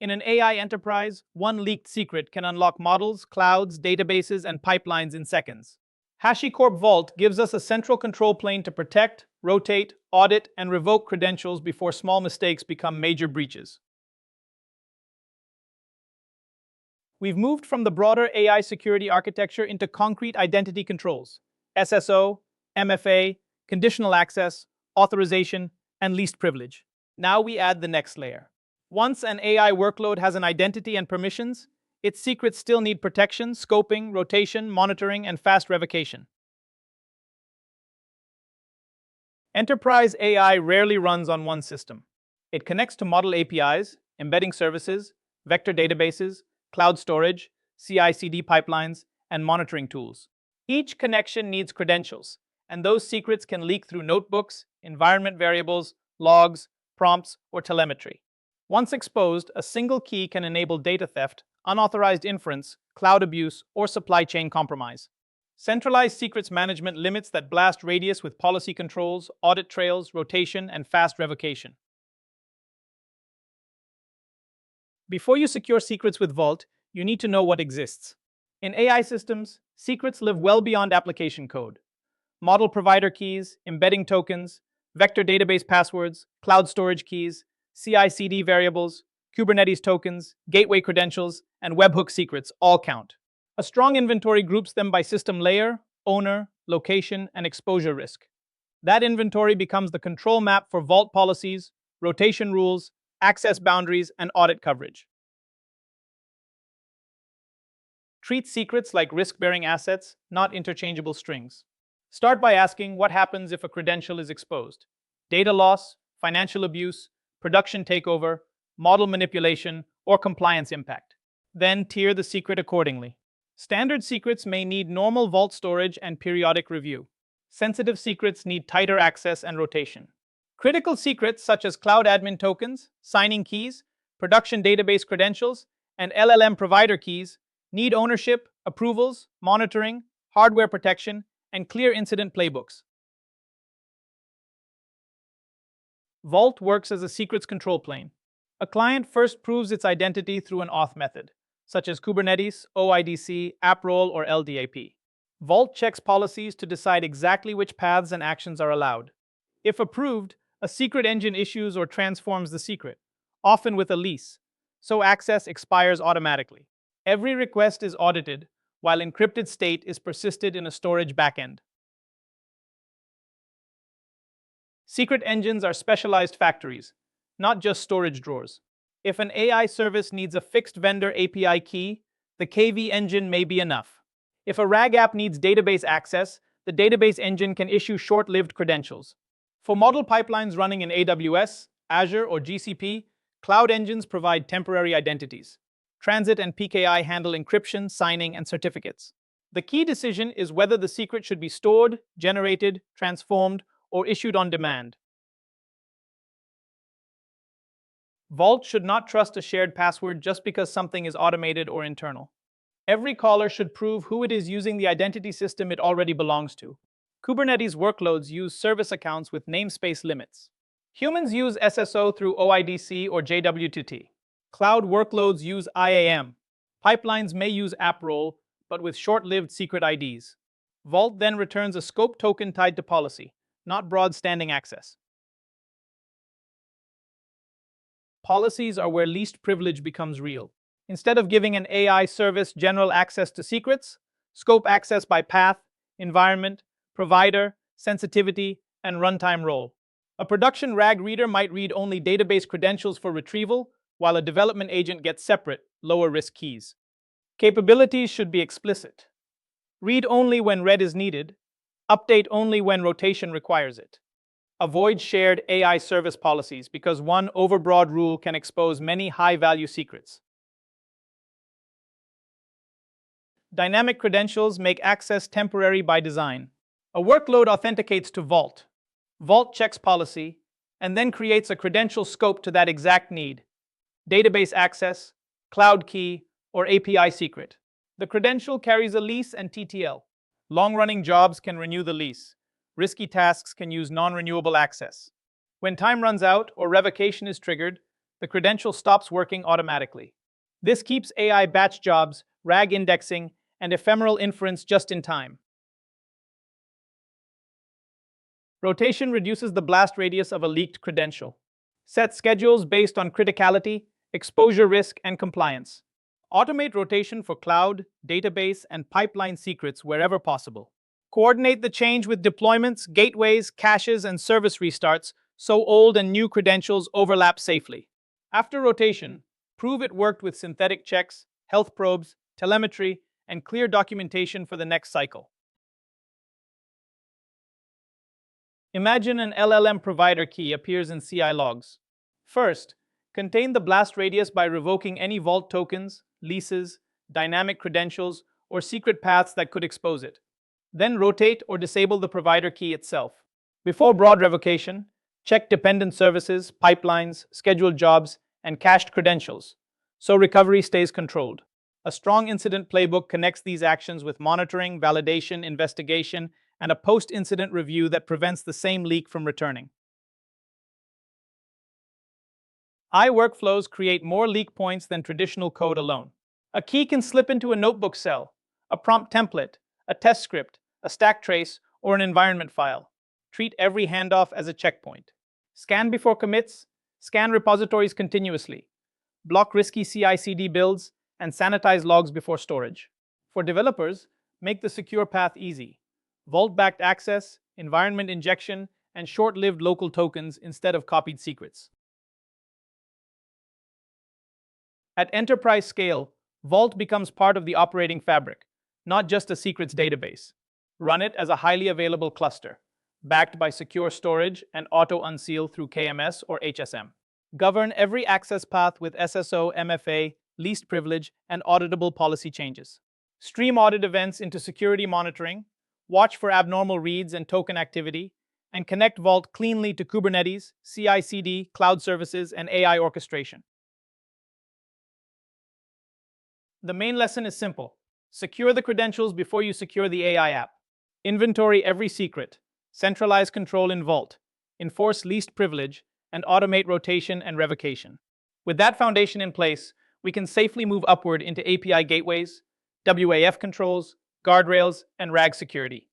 In an AI enterprise, one leaked secret can unlock models, clouds, databases, and pipelines in seconds. HashiCorp Vault gives us a central control plane to protect, rotate, audit, and revoke credentials before small mistakes become major breaches. We've moved from the broader AI security architecture into concrete identity controls: SSO, MFA, conditional access, authorization, and least privilege. Now we add the next layer. Once an AI workload has an identity and permissions, its secrets still need protection, scoping, rotation, monitoring, and fast revocation. Enterprise AI rarely runs on one system. It connects to model APIs, embedding services, vector databases, cloud storage, CI/CD pipelines, and monitoring tools. Each connection needs credentials, and those secrets can leak through notebooks, environment variables, logs, prompts, or telemetry. Once exposed, a single key can enable data theft, unauthorized inference, cloud abuse, or supply chain compromise. Centralized secrets management limits that blast radius with policy controls, audit trails, rotation, and fast revocation. Before you secure secrets with Vault, you need to know what exists. In AI systems, secrets live well beyond application code. Model provider keys, embedding tokens, vector database passwords, cloud storage keys, CI/CD variables, Kubernetes tokens, gateway credentials, and webhook secrets all count. A strong inventory groups them by system layer, owner, location, and exposure risk. That inventory becomes the control map for Vault policies, rotation rules, access boundaries, and audit coverage. Treat secrets like risk-bearing assets, not interchangeable strings. Start by asking what happens if a credential is exposed: data loss, financial abuse, production takeover, model manipulation, or compliance impact. Then tier the secret accordingly. Standard secrets may need normal Vault storage and periodic review. Sensitive secrets need tighter access and rotation. Critical secrets such as cloud admin tokens, signing keys, production database credentials, and LLM provider keys need ownership, approvals, monitoring, hardware protection, and clear incident playbooks. Vault works as a secrets control plane. A client first proves its identity through an auth method, such as Kubernetes, OIDC, AppRole, or LDAP. Vault checks policies to decide exactly which paths and actions are allowed. If approved, a secret engine issues or transforms the secret, often with a lease, so access expires automatically. Every request is audited, while encrypted state is persisted in a storage backend. Secret engines are specialized factories, not just storage drawers. If an AI service needs a fixed vendor API key, the KV engine may be enough. If a RAG app needs database access, the database engine can issue short-lived credentials. For model pipelines running in AWS, Azure, or GCP, cloud engines provide temporary identities. Transit and PKI handle encryption, signing, and certificates. The key decision is whether the secret should be stored, generated, transformed, or issued on demand. Vault should not trust a shared password just because something is automated or internal. Every caller should prove who it is using the identity system it already belongs to. Kubernetes workloads use service accounts with namespace limits. Humans use SSO through OIDC or JWT. Cloud workloads use IAM. Pipelines may use AppRole, but with short-lived secret IDs. Vault then returns a scope token tied to policy, not broad standing access. Policies are where least privilege becomes real. Instead of giving an AI service general access to secrets, scope access by path, environment, provider, sensitivity, and runtime role. A production RAG reader might read only database credentials for retrieval, while a development agent gets separate, lower-risk keys. Capabilities should be explicit. Read only when read is needed, update only when rotation requires it. Avoid shared AI service policies because one overbroad rule can expose many high-value secrets. Dynamic credentials make access temporary by design. A workload authenticates to Vault. Vault checks policy, and then creates a credential scope to that exact need: database access, cloud key, or API secret. The credential carries a lease and TTL. Long-running jobs can renew the lease. Risky tasks can use non-renewable access. When time runs out or revocation is triggered, the credential stops working automatically. This keeps AI batch jobs, RAG indexing, and ephemeral inference just in time. Rotation reduces the blast radius of a leaked credential. Set schedules based on criticality, exposure risk, and compliance. Automate rotation for cloud, database, and pipeline secrets wherever possible. Coordinate the change with deployments, gateways, caches, and service restarts so old and new credentials overlap safely. After rotation, prove it worked with synthetic checks, health probes, telemetry, and clear documentation for the next cycle. Imagine an LLM provider key appears in CI logs. First, contain the blast radius by revoking any vault tokens, leases, dynamic credentials, or secret paths that could expose it. Then rotate or disable the provider key itself. Before broad revocation, check dependent services, pipelines, scheduled jobs, and cached credentials, so recovery stays controlled. A strong incident playbook connects these actions with monitoring, validation, investigation, and a post-incident review that prevents the same leak from returning. Workflows create more leak points than traditional code alone. A key can slip into a notebook cell, a prompt template, a test script, a stack trace, or an environment file. Treat every handoff as a checkpoint. Scan before commits, scan repositories continuously, block risky CI/CD builds, and sanitize logs before storage. For developers, make the secure path easy. Vault-backed access, environment injection, and short-lived local tokens instead of copied secrets. At enterprise scale, Vault becomes part of the operating fabric, not just a secrets database. Run it as a highly available cluster, backed by secure storage and auto-unseal through KMS or HSM. Govern every access path with SSO, MFA, least privilege, and auditable policy changes. Stream audit events into security monitoring, watch for abnormal reads and token activity, and connect Vault cleanly to Kubernetes, CI/CD, cloud services, and AI orchestration. The main lesson is simple. Secure the credentials before you secure the AI app. Inventory every secret. Centralize control in Vault. Enforce least privilege, and automate rotation and revocation. With that foundation in place, we can safely move upward into API gateways, WAF controls, guardrails, and RAG security.